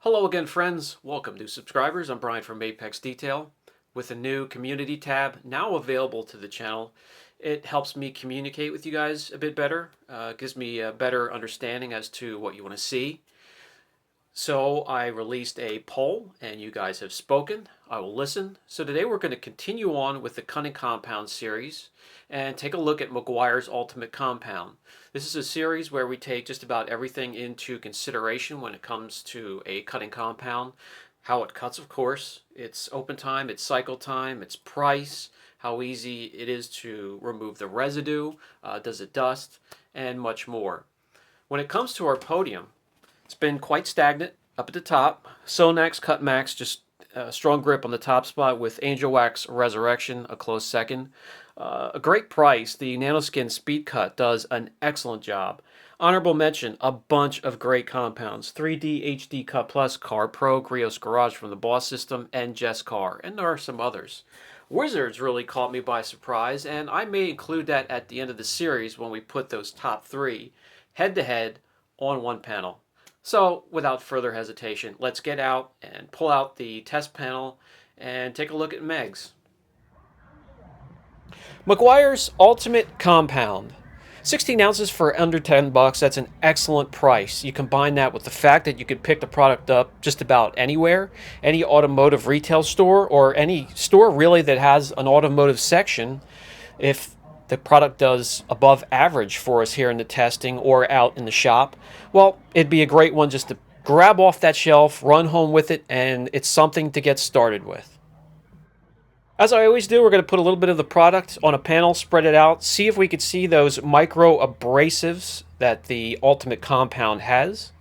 Hello again, friends. Welcome, new subscribers. I'm Brian from Apex Detail with a new community tab now available to the channel. It helps me communicate with you guys a bit better, gives me a better understanding as to what you want to see. So I released a poll and you guys have spoken. I will listen. So today we're going to continue on with the Cutting Compound series and take a look at Meguiar's Ultimate Compound. This is a series where we take just about everything into consideration when it comes to a cutting compound. How it cuts, of course, its open time, its cycle time, its price, how easy it is to remove the residue, does it dust, and much more. When it comes to our podium, it's been quite stagnant up at the top. Sonax Cut Max, just strong grip on the top spot with Angel Wax Resurrection, a close second. A great price. The Nanoskin Speed Cut does an excellent job. Honorable mention, a bunch of great compounds. 3D HD Cut Plus, Car Pro, Griot's Garage from the Boss System, and Jess Car. And there are some others. Wizards really caught me by surprise, and I may include that at the end of the series when we put those top three head-to-head on one panel. So, without further hesitation, let's get out and pull out the test panel and take a look at Megs. Meguiar's Ultimate Compound. 16 ounces for under 10 bucks. That's an excellent price. You combine that with the fact that you can pick the product up just about anywhere, any automotive retail store or any store really that has an automotive section. If the product does above average for us here in the testing or out in the shop, well, it'd be a great one just to grab off that shelf, run home with it, and it's something to get started with. As I always do, we're going to put a little bit of the product on a panel, spread it out, see if we could see those micro abrasives that the Ultimate Compound has.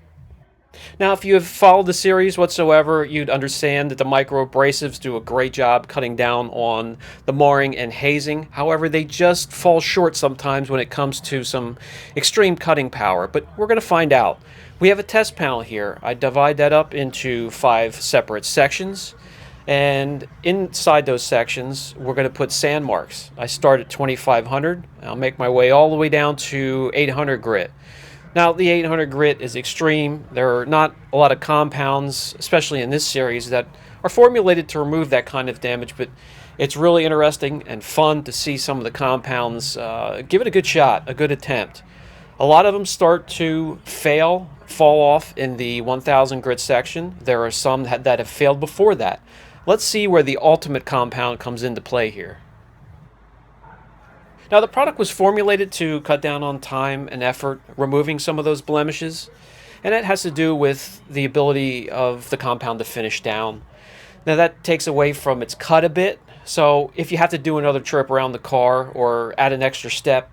Now, if you have followed the series whatsoever, you'd understand that the micro abrasives do a great job cutting down on the marring and hazing. However, they just fall short sometimes when it comes to some extreme cutting power, but we're going to find out. We have a test panel here. I divide that up into 5 separate sections, and inside those sections, we're going to put sand marks. I start at 2500. I'll make my way all the way down to 800 grit. Now, the 800 grit is extreme. There are not a lot of compounds, especially in this series, that are formulated to remove that kind of damage, but it's really interesting and fun to see some of the compounds give it a good shot, a good attempt. A lot of them start to fall off in the 1000 grit section. There are some that have failed before that. Let's see where the Ultimate Compound comes into play here. Now, the product was formulated to cut down on time and effort, removing some of those blemishes, and that has to do with the ability of the compound to finish down. Now, that takes away from its cut a bit, so if you have to do another trip around the car or add an extra step,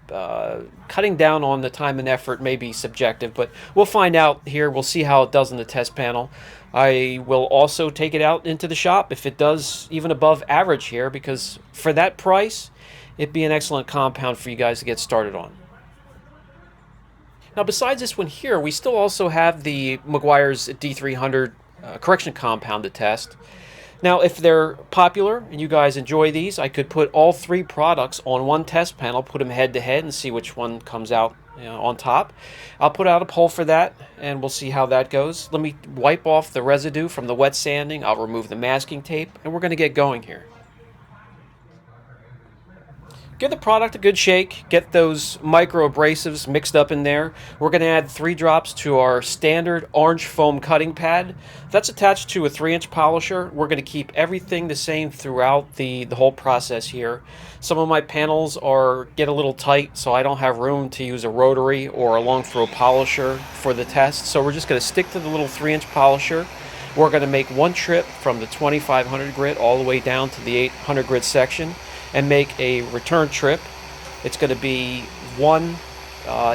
cutting down on the time and effort may be subjective, but we'll find out here. We'll see how it does in the test panel. I will also take it out into the shop if it does even above average here, because for that price, it'd be an excellent compound for you guys to get started on. Now, besides this one here, we still also have the Meguiar's D300 correction compound to test. Now, if they're popular and you guys enjoy these, I could put all 3 products on one test panel, put them head to head, and see which one comes out on top. I'll put out a poll for that, and we'll see how that goes. Let me wipe off the residue from the wet sanding. I'll remove the masking tape, and we're going to get going here. Give the product a good shake, get those micro abrasives mixed up in there. We're going to add 3 drops to our standard orange foam cutting pad. That's attached to a 3-inch polisher. We're going to keep everything the same throughout the whole process here. Some of my panels get a little tight, so I don't have room to use a rotary or a long throw polisher for the test. So we're just going to stick to the little 3-inch polisher. We're going to make one trip from the 2500 grit all the way down to the 800 grit section, and make a return trip. It's going to be 1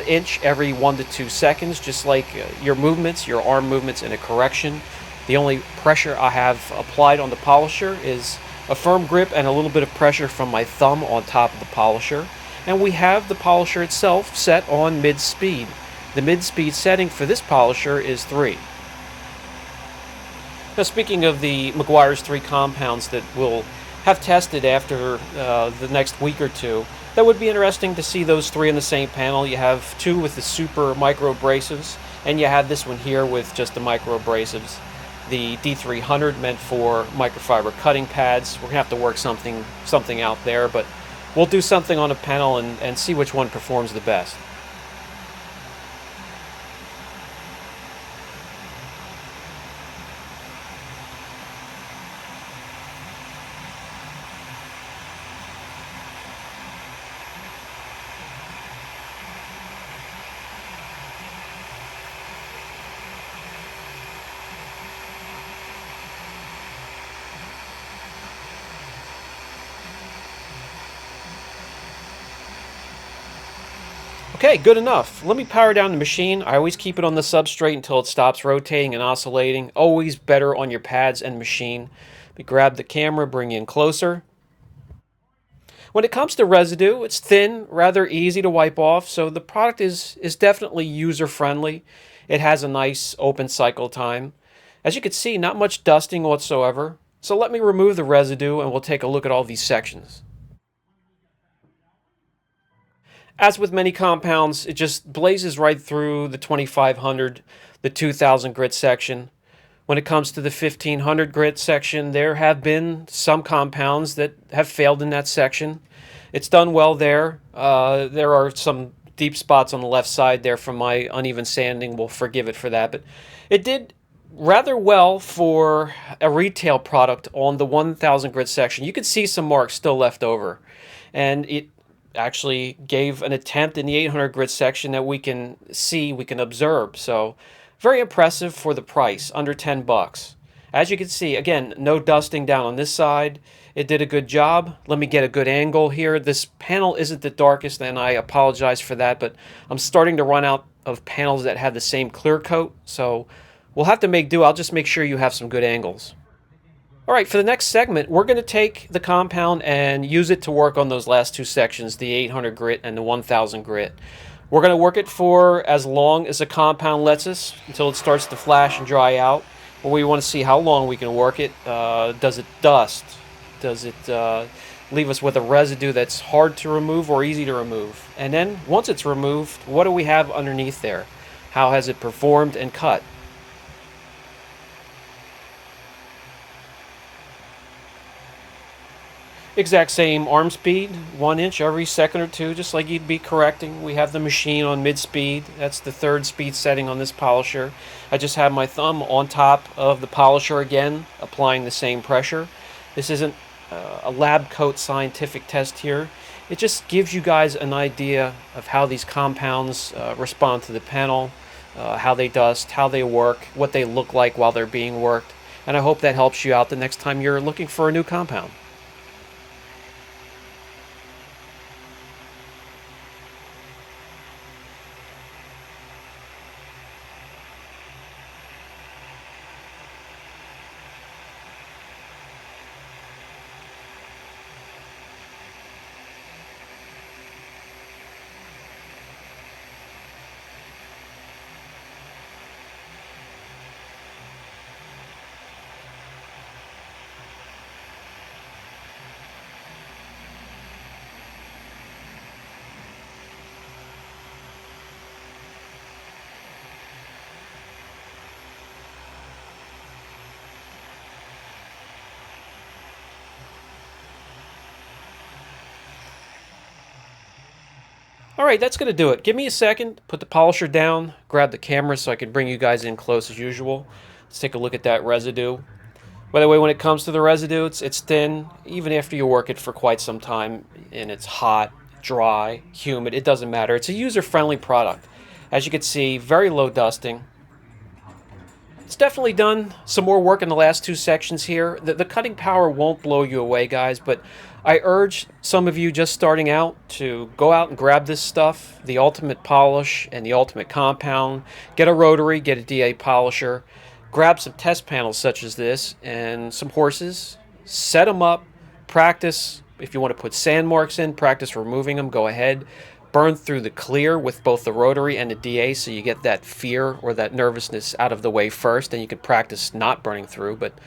inch every 1 to 2 seconds, just like your movements, your arm movements in a correction. The only pressure I have applied on the polisher is a firm grip and a little bit of pressure from my thumb on top of the polisher. And we have the polisher itself set on mid-speed. The mid-speed setting for this polisher is 3. Now, speaking of the Meguiar's 3 compounds that will have tested after the next week or two, that would be interesting to see those 3 in the same panel. You have 2 with the super micro abrasives, and you have this one here with just the micro abrasives. The D300 meant for microfiber cutting pads. We're gonna have to work something out there, but we'll do something on a panel and see which one performs the best. Okay, good enough. Let me power down the machine. I always keep it on the substrate until it stops rotating and oscillating. Always better on your pads and machine. Let me grab the camera, bring you in closer. When it comes to residue, it's thin, rather easy to wipe off, so the product is definitely user-friendly. It has a nice open cycle time. As you can see, not much dusting whatsoever. So let me remove the residue and we'll take a look at all these sections. As with many compounds, it just blazes right through the 2500, the 2000 grit section. When it comes to the 1500 grit section, there have been some compounds that have failed in that section. It's done well there. There are some deep spots on the left side there from my uneven sanding. We'll forgive it for that. But it did rather well for a retail product on the 1000 grit section. You could see some marks still left over. And it actually gave an attempt in the 800 grit section that we can see, we can observe. So very impressive for the price, under 10 bucks. As you can see, again, no dusting down on this side. It did a good job. Let me get a good angle here. This panel isn't the darkest, and I apologize for that, but I'm starting to run out of panels that have the same clear coat, so we'll have to make do. I'll just make sure you have some good angles. All right, for the next segment, we're going to take the compound and use it to work on those last two sections, the 800 grit and the 1000 grit. We're going to work it for as long as the compound lets us, until it starts to flash and dry out. But we want to see how long we can work it. Does it dust? Does it leave us with a residue that's hard to remove or easy to remove? And then, once it's removed, what do we have underneath there? How has it performed and cut? Exact same arm speed, 1 inch every second or two, just like you'd be correcting. We have the machine on mid speed. That's the third speed setting on this polisher. I just have my thumb on top of the polisher again, applying the same pressure. This isn't a lab coat scientific test here. It just gives you guys an idea of how these compounds respond to the panel, how they dust, how they work, what they look like while they're being worked. And I hope that helps you out the next time you're looking for a new compound. All right, that's going to do it. Give me a second, put the polisher down, grab the camera so I can bring you guys in close as usual. Let's take a look at that residue. By the way, when it comes to the residue, it's thin, even after you work it for quite some time, and it's hot, dry, humid, it doesn't matter. It's a user-friendly product. As you can see, very low dusting. It's definitely done some more work in the last two sections here. The cutting power won't blow you away, guys, but I urge some of you just starting out to go out and grab this stuff, the Ultimate Polish and the Ultimate Compound. Get a rotary, get a DA polisher, grab some test panels such as this and some horses, set them up, practice. If you want to put sand marks in, practice removing them, go ahead. Burn through the clear with both the rotary and the DA so you get that fear or that nervousness out of the way first, and you can practice not burning through. But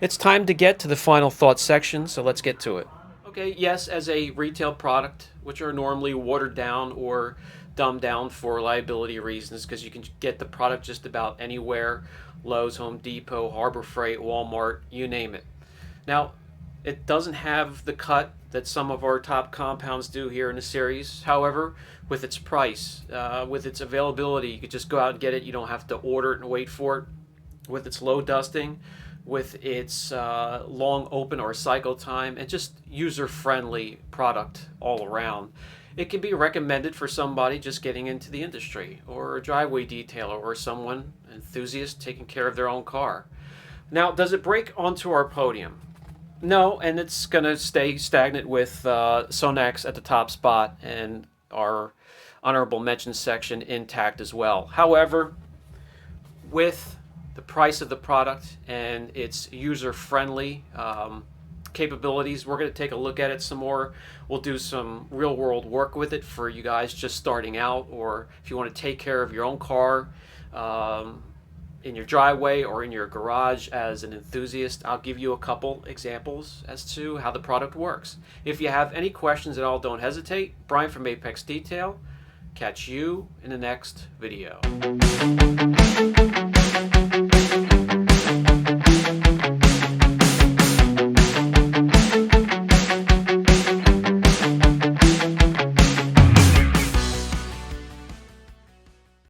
it's time to get to the final thoughts section, so let's get to it. Okay, yes, as a retail product, which are normally watered down or dumbed down for liability reasons because you can get the product just about anywhere. Lowe's, Home Depot, Harbor Freight, Walmart, you name it. Now, it doesn't have the cut that some of our top compounds do here in the series. However, with its price, with its availability, you could just go out and get it. You don't have to order it and wait for it. With its low dusting, with its long open or cycle time, and just user-friendly product all around, it can be recommended for somebody just getting into the industry, or a driveway detailer, or someone enthusiast taking care of their own car. Now, does it break onto our podium? No, and it's going to stay stagnant with Sonax at the top spot and our honorable mention section intact as well. However, with the price of the product and its user-friendly capabilities, we're going to take a look at it some more. We'll do some real-world work with it for you guys just starting out, or if you want to take care of your own car in your driveway or in your garage as an enthusiast. I'll give you a couple examples as to how the product works. If you have any questions at all, don't hesitate. Brian from Apex Detail. Catch you in the next video.